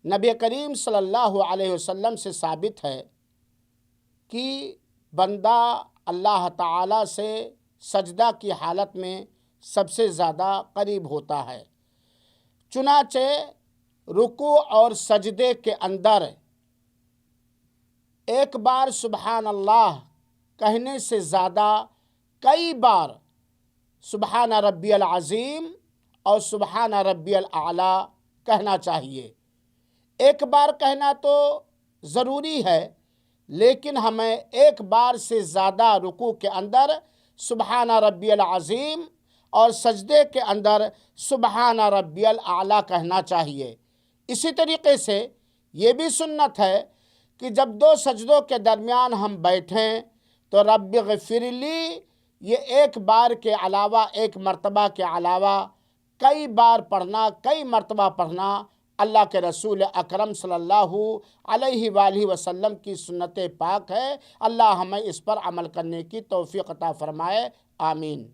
نبی کریم صلی اللہ علیہ وسلم سے ثابت ہے کہ بندہ اللہ تعالیٰ سے سجدہ کی حالت میں سب سے زیادہ قریب ہوتا ہے۔ چنانچہ رکوع اور سجدے کے اندر ایک بار سبحان اللہ کہنے سے زیادہ کئی بار سبحان ربی العظیم اور سبحان ربی الاعلیٰ کہنا چاہیے۔ ایک بار کہنا تو ضروری ہے، لیکن ہمیں ایک بار سے زیادہ رکوع کے اندر سبحان ربی العظیم اور سجدے کے اندر سبحان ربی الاعلیٰ کہنا چاہیے۔ اسی طریقے سے یہ بھی سنت ہے کہ جب دو سجدوں کے درمیان ہم بیٹھیں تو رب اغفر لی یہ ایک بار کے علاوہ، ایک مرتبہ کے علاوہ کئی بار پڑھنا، کئی مرتبہ پڑھنا اللہ کے رسول اکرم صلی اللہ علیہ وآلہ وسلم کی سنت پاک ہے۔ اللہ ہمیں اس پر عمل کرنے کی توفیق عطا فرمائے، آمین۔